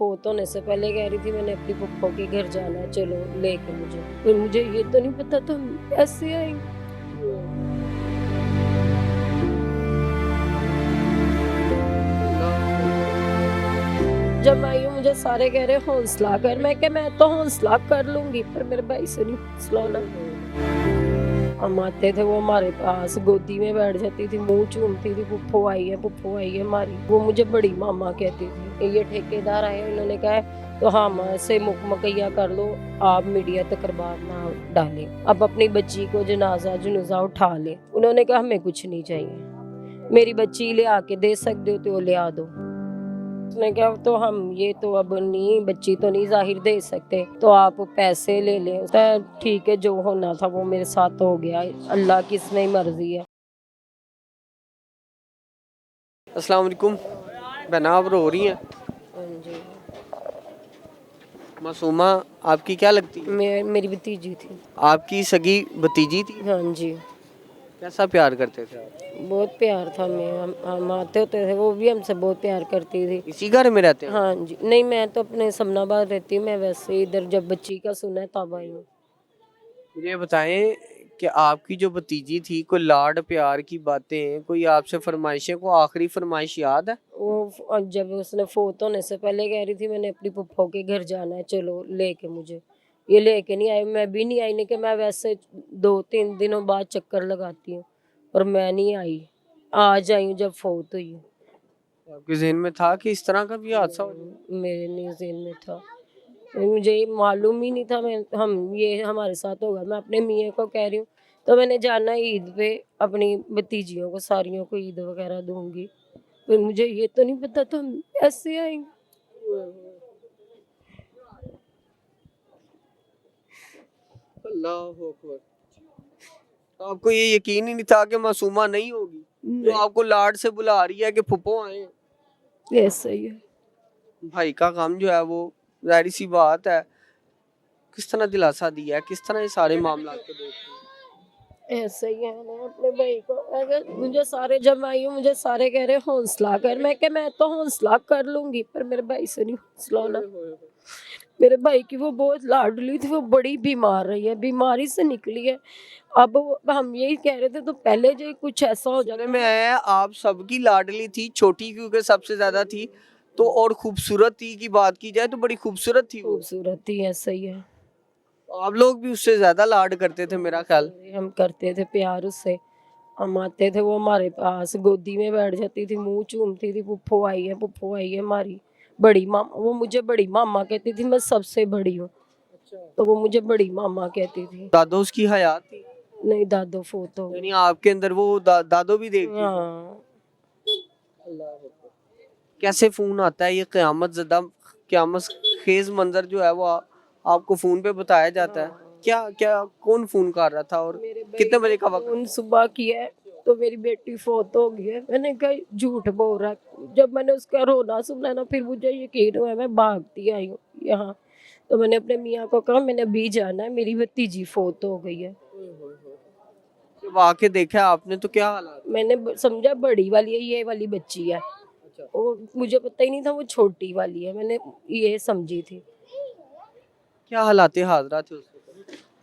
फोत होने से पहले कह रही थी मैंने अपनी पप्पो के घर जाना है, चलो लेके मुझे। फिर मुझे ये तो नहीं पता था ऐसे आएंगे। जब आई हूँ मुझे सारे कह रहे हौसला कर, मैं क्या मैं तो हौसला कर लूंगी, पर मेरे भाई से नहीं हौसला होना। हम आते थे वो हमारे पास गोदी में बैठ जाती थी, मुंह चूमती थी, पुप्पो आई है हमारी। वो मुझे बड़ी मामा कहती थी। ये ठेकेदार आए, उन्होंने कहा है तो हम से मुख मकैया कर लो, आप मीडिया तक बर्बाद ना डालें, अब अपनी बच्ची को जनाजा जुनूजा उठा ले। उन्होंने कहा हमें कुछ नहीं चाहिए, मेरी बच्ची ले आके दे सकते हो तो ले आ दो। उसने कहा तो हम ये तो अब नहीं, बच्ची तो नहीं जाहिर दे सकते, तो आप पैसे ले लें। ठीक है, जो होना था वो मेरे साथ हो गया, अल्लाह की इसमें ही मर्जी है। अस्सलाम वालेकुम। बहना आप रो रही हैं? हाँ जी, मासूमा आपकी क्या लगती है? मेरी भतीजी थी। आपकी सगी भतीजी थी? हाँ जी, कैसा प्यार करते थे आप? बहुत प्यार था। हम आते होते थे, वो भी हमसे बहुत प्यार करती थी। इसी घर में रहते हैं? हाँ जी, नहीं मैं तो अपने समनाबाद रहती हूँ, मैं वैसे इधर जब बच्ची का सुना है तब आई हूँ। मुझे बताएं कि आपकी जो भतीजी थी, कोई लाड प्यार की बातें, कोई आपसे फरमाइशें, को आखिरी फरमाइश याद है? वो जब उसने फोत होने से पहले कह रही थी मैंने अपनी पप्पो के घर जाना है, चलो लेके मुझे। ये लेके नहीं आई, मैं भी नहीं आई, नहीं कि मैं वैसे 2-3 दिनों बाद चक्कर लगाती हूँ, और मैं नहीं आई, आज आई हूँ जब फोत हुई। आपके ज़हन में था कि इस तरह का भी हादसा हो जाए? मेरे नहीं ज़हन में था, मुझे ये मालूम ही नहीं था मैं हम ये हमारे साथ होगा। मैं अपने मियाँ को कह रही हूँ तो मैंने जाना ईद पे अपनी भतीजियों को सारियों को ईद वगैरह दूंगी, फिर मुझे ये तो नहीं पता था हम ऐसे आएंगे। अल्लाह अकबर। आपको ये यकीन ही नहीं था कि मासूमा नहीं होगी, जो आपको लाड से बुला रही है कि फुप्पो आए। ऐसा ही है, भाई का काम जो है वो जाहिर सी बात है, किस तरह दिलासा दिया है, किस तरह ये सारे मामला को देखते हैं। ऐसा ही है ना अपने भाई को। अगर मुझे सारे जब आई हूँ मुझे सारे कह रहे हौसला कर, मैं क्या मैं तो हौसला कर लूंगी, पर मेरे भाई से नहीं हौसला होना। मेरे भाई की वो बहुत लाडली थी, वो बड़ी बीमार रही है, बीमारी से निकली है। अब हम यही कह रहे थे तो पहले जो कुछ ऐसा हो सुनने जाता। में आया है आप सबकी लाडली थी, छोटी क्योंकि सबसे ज्यादा थी, तो और खूबसूरत थी की बात की जाए तो बड़ी खूबसूरत थी वो। खूबसूरत थी, ऐसा ही है। आप लोग भी उससे ज्यादा लाड करते थे मेरा ख्याल। हम करते थे प्यार उससे। हम आते थे वो हमारे पास गोदी में बैठ जाती थी, मुंह चूमती थी, पुप्पो आई है हमारी। बड़ी मामा, वो मुझे बड़ी मामा कहती थी, मैं सबसे बड़ी हूँ, तो वो मुझे बड़ी मामा कहती थी। दादो उसकी हयात थी? नहीं, दादो फोत हो यानी गई। आपके अंदर वो दादो भी देखती थी? हाँ, कैसे फोन आता है ये क़यामत ज़दा, क़यामत खेज मंजर जो है वो आपको फोन पे बताया जाता है? क्या क्या कौन फोन कर रहा था और मेरे कितने भाई बजे का ने वक्त? फोन सुबह किया है, तो मेरी बेटी फोत हो गई है। मैंने कहा झूठ बोल रहा है। जब मैंने उसका रोना सुना ना, फिर मुझे यकीन हुआ, मैं भागती आई हूँ यहाँ। तो मैंने अपने मियाँ को कहा मैंने अभी जाना है, मेरी भतीजी फोत हो गई है। जब आके देखा आपने तो क्या हालात? मैंने समझा बड़ी वाली है, ये वाली बच्ची है। वो मुझे पता ही नहीं था वो छोटी वाली है, मैंने ये समझी थी। क्या हालात हाजरा थे उसके?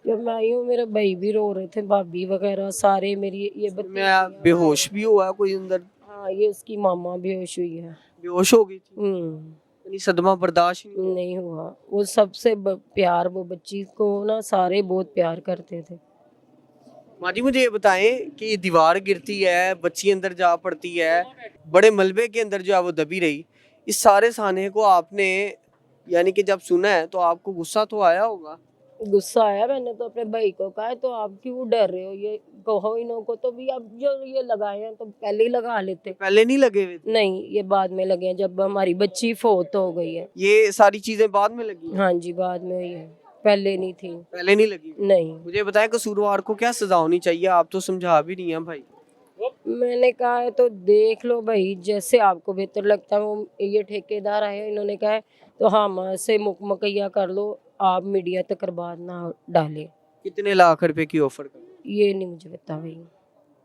जब मैं आई हूँ मेरे भाई भी रो रहे थे, भाभी वगैरह सारे, मेरी ये मैं बेहोश भी हुआ कोई अंदर? हाँ, ये उसकी मामा बेहोश हुई है। बेहोश हो गई थी? हम्म, यानी सदमा बर्दाश्त नहीं हुआ? नहीं हुआ। वो सबसे प्यार, वो बच्ची को ना सारे बहुत प्यार करते थे। माँ जी मुझे ये बताएं कि ये दीवार गिरती है, बच्ची अंदर जा पड़ती है, बड़े मलबे के अंदर जो है वो दबी रही, इस सारे साने को आपने यानी कि जब सुना है तो आपको गुस्सा तो आया होगा? गुस्सा आया, मैंने तो अपने भाई को कहा तो आप क्यों डर रहे हो, ये कहो इन्हों को तो भी, अब जो ये लगाए हैं तो पहले ही लगा लेते। पहले नहीं लगे हुए थे? नहीं, ये बाद में लगे हैं जब हमारी बच्ची फोत हो गई है। ये सारी चीजें बाद में लगी हैं? हाँ जी, बाद में हुई है, पहले नहीं थी। पहले नहीं लगी? नहीं, मुझे बताएं कसूरवार को क्या सजा होनी चाहिए, आप तो समझा भी नहीं है भाई। मैंने कहा है तो देख लो भाई, जैसे आपको बेहतर लगता है। वो ये ठेकेदार आए, इन्होंने कहा है तो हम से मुख मकैया कर लो, आप मीडिया तक बर्बाद ना डाले। कितने लाख रुपए की ऑफर कर? ये नहीं मुझे पता भाई।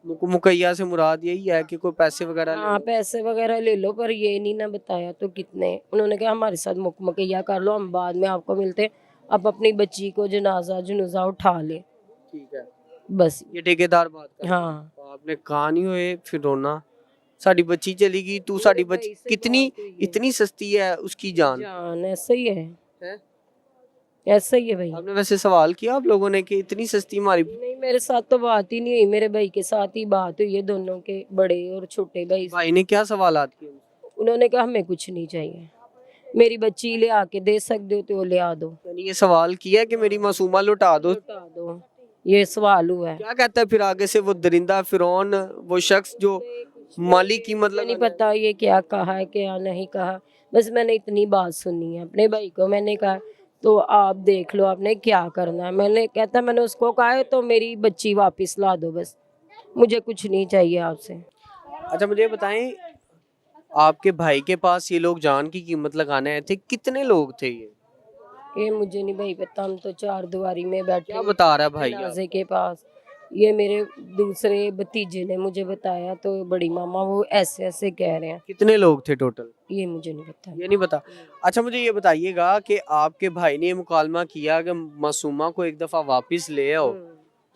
मुकैया से मुराद यही है कि कोई पैसे वगैरह ले हाँ लो। पैसे वगैरह ले लो, पर ये नहीं ना बताया तो कितने। उन्होंने कहा हमारे साथ मुकैया कर लो, हम बाद में आपको मिलते हैं, आप अपनी बच्ची को जनाजा जुनूजा उठा ले, ठीक है, बस। ये ठेकेदार बात कर रहे हैं। हाँ तो आपने कहा नहीं होए फिर रोना, साड़ी बच्ची चली गई, तू साड़ी मेरे बच्ची भाई से कितनी बात हुई है। इतनी सस्ती है उसकी जान जान ऐसा ही है, है। ऐसा ही है भाई। आपने वैसे सवाल किया आप लोगों ने कि इतनी सस्ती हमारी, नहीं मेरे साथ तो बात ही नहीं हुई, मेरे भाई के साथ ही बात हुई है, दोनों के बड़े और छोटे भाई से। भाई ने क्या सवालात किए? उन्होंने कहा हमें कुछ नहीं चाहिए, मेरी बच्ची ले आके दे सकते हो तो वो ले आ दो, यानी ये सवाल किया कि मेरी मासूमा लौटा दो। लौटा दो, ये सवाल हुआ है। क्या कहता है फिर आगे से वो दरिंदा फिरौन, वो शख्स जो माली कीमत मुझे नहीं लगा पता ये क्या कहा है क्या नहीं कहा, बस मैंने इतनी बात सुनी है अपने भाई को। मैंने कहा तो आप देख लो आपने क्या करना है। मैंने उसको कहा है तो मेरी बच्ची वापस ला दो, बस मुझे कुछ नहीं चाहिए आपसे। अच्छा मुझे बताएं, आपके भाई के पास ये लोग जान की कीमत लगाने आए थे, कितने लोग थे ये मुझे नहीं भाई पता, हम तो चार दीवारी में बैठे क्या बता रहा है भाई जनाजे के पास। ये मेरे दूसरे भतीजे ने मुझे बताया, तो बड़ी मामा वो ऐसे ऐसे कह रहे हैं, कितने लोग थे टोटल? ये मुझे नहीं पता। ये नहीं पता। अच्छा मुझे ये बताइएगा कि आपके भाई ने ये मुकालमा किया कि मासूमा को एक दफा वापस ले आओ,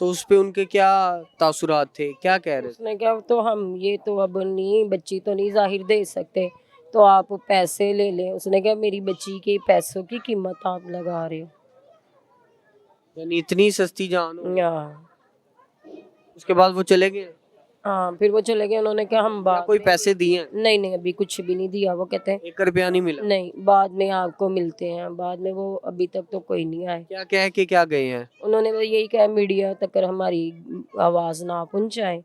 तो उस पे उनके क्या तासुरात थे, क्या कह रहे थे? उसने कहा तो हम ये तो अब नहीं, बच्ची तो नहीं जाहिर दे सकते, तो आप पैसे ले लें। उसने कहा मेरी बच्ची के पैसों की कीमत आप लगा रहे हो। यानी इतनी सस्ती जान हो। हाँ उसके बाद वो चले गए? हाँ फिर वो चले गए। उन्होंने कहा हम क्या बाद कोई में, पैसे दिए हैं? नहीं नहीं अभी कुछ भी नहीं दिया। वो कहते हैं 1 रुपया नहीं मिला? नहीं बाद में आपको मिलते हैं, बाद में। वो अभी तक तो कोई नहीं आए। क्या कह के क्या गए हैं? उन्होंने बस यही कहा मीडिया तक हमारी आवाज़ ना पहुंचाए,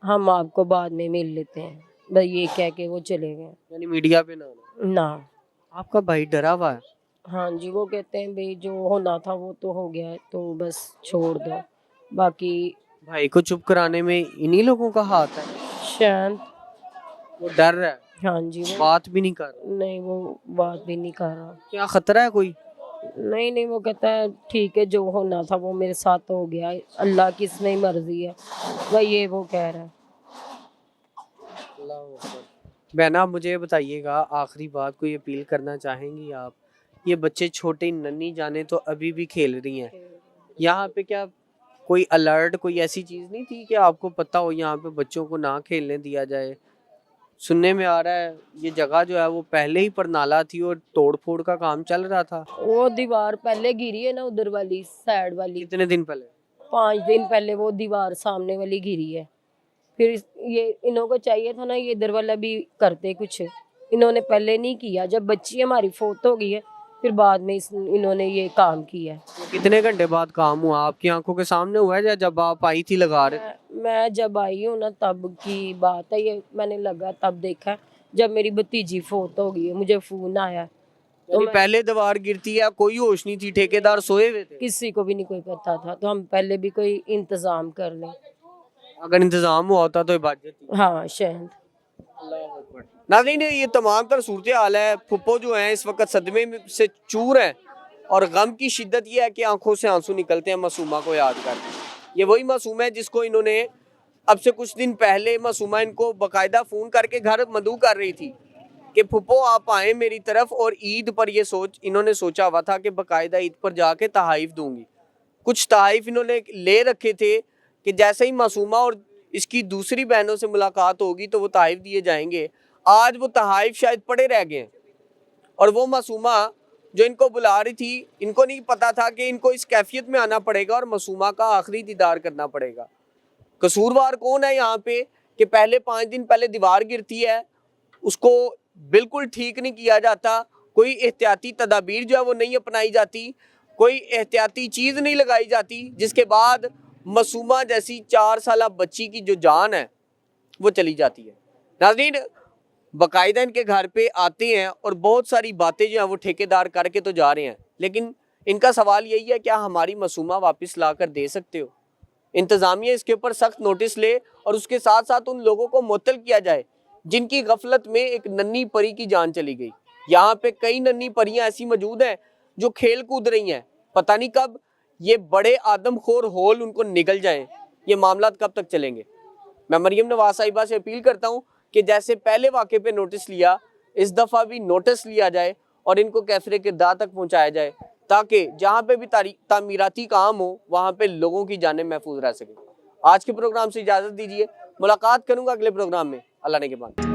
हम आपको बाद में मिल लेते हैं, बस ये कह के वो चले गए। यानी मीडिया पे ना आना। ना आपका भाई डरा हुआ है? हाँ जी, वो कहते हैं भाई जो होना था वो तो हो गया है, तो बस छोड़ दो, बाकी भाई को चुप कराने में इन्हीं लोगों का हाथ है? शांत। वो डर रहा है, हाँ जी वो बात भी नहीं कर रहा? नहीं, वो बात भी नहीं कर रहा। क्या खतरा है कोई? नहीं नहीं, वो कहता है ठीक है जो होना था वो मेरे साथ हो गया, अल्लाह की इसमें ही मर्जी है, वही ये वो कह रहा है। बहना आप मुझे बताइएगा, आखिरी बात कोई अपील करना चाहेंगी आप? ये बच्चे छोटे नन्ही जाने तो अभी भी खेल रही हैं, यहाँ पे क्या कोई अलर्ट, कोई ऐसी चीज़ नहीं थी कि आपको पता हो यहाँ पे बच्चों को ना खेलने दिया जाए? सुनने में आ रहा है ये जगह जो है वो पहले ही परनाला थी और तोड़ फोड़ का काम चल रहा था। वो दीवार पहले गिरी है ना, उधर वाली साइड वाली, कितने दिन पहले? 5 दिन पहले वो दीवार सामने वाली गिरी है। फिर ये इन्हों को चाहिए था ना ये इधर वाला भी करते कुछ, इन्होंने पहले नहीं किया। जब बच्ची हमारी फोत हो गई है फिर बाद में इन्होंने ये काम किया है। कितने घंटे बाद काम हुआ? आपकी आंखों के सामने हुआ है या जब आप आई थी लगा रहे? मैं जब आई हूँ ना तब की बात है ये, मैंने लगा तब देखा जब मेरी भतीजी फोत हो गई है, मुझे फोन आया। तो पहले दीवार गिरती है, कोई होश नहीं थी, ठेकेदार सोए हुए थे? किसी को भी नहीं कोई पता था, तो हम पहले भी कोई इंतजाम कर लें। अगर इंतजाम हुआ होता तो इबादत थी। हाँ शायद। नाज़रीन ये तमाम तर सूरत हाल है। फुप्पो जो है इस वक्त सदमे से चूर है और गम की शिद्दत ये है कि आंखों से आंसू निकलते हैं मासूमा को याद कर। ये वही मासूमा है जिसको इन्होंने अब से कुछ दिन पहले, मासूमा इनको बाकायदा फ़ोन करके घर मदऊ कर रही थी कि फुप्पो आप आए मेरी तरफ, और ईद पर ये इन्होंने सोचा हुआ था कि बाकायदा ईद पर जाके तहाइफ दूंगी। कुछ तहाइफ इन्होंने ले रखे थे कि जैसे ही मासूमा और इसकी दूसरी बहनों से मुलाकात होगी तो वो तहाइफ दिए जाएंगे। आज वो तहाइफ शायद पड़े रह गए हैं, और वो मासूमा जो इनको बुला रही थी, इनको नहीं पता था कि इनको इस कैफियत में आना पड़ेगा और मासूमा का आखिरी दीदार करना पड़ेगा। कसूरवार कौन है यहाँ पे कि पहले 5 दिन पहले दीवार गिरती है, उसको बिल्कुल ठीक नहीं किया जाता, कोई एहतियाती तदाबीर जो है वो नहीं अपनाई जाती, कोई एहतियाती चीज़ नहीं लगाई जाती, जिसके बाद मासूमा जैसी 4 साल बच्ची की जो जान है वो चली जाती है। नाज़रीन बाकायदा इनके घर पे आते हैं और बहुत सारी बातें जो हैं वो ठेकेदार करके तो जा रहे हैं, लेकिन इनका सवाल यही है क्या हमारी मासूमा वापस ला कर दे सकते हो? इंतज़ामिया इसके ऊपर सख्त नोटिस ले और उसके साथ साथ उन लोगों को मुअत्तल किया जाए जिनकी गफलत में एक नन्ही परी की जान चली गई। यहाँ पे कई नन्ही परियां ऐसी मौजूद हैं जो खेल कूद रही हैं, पता नहीं कब ये बड़े आदमखोर होल उनको निकल जाएं। ये मामला कब तक चलेंगे? मैं मरियम नवाज साहिबा से अपील करता हूँ कि जैसे पहले वाक़े पे नोटिस लिया, इस दफ़ा भी नोटिस लिया जाए और इनको कैफरे किरदार तक पहुँचाया जाए, ताकि जहाँ पे भी तामीराती काम हो वहाँ पे लोगों की जानें महफूज रह सकें। आज के प्रोग्राम से इजाज़त दीजिए, मुलाकात करूँगा अगले प्रोग्राम में। अल्लाह ने के बाद।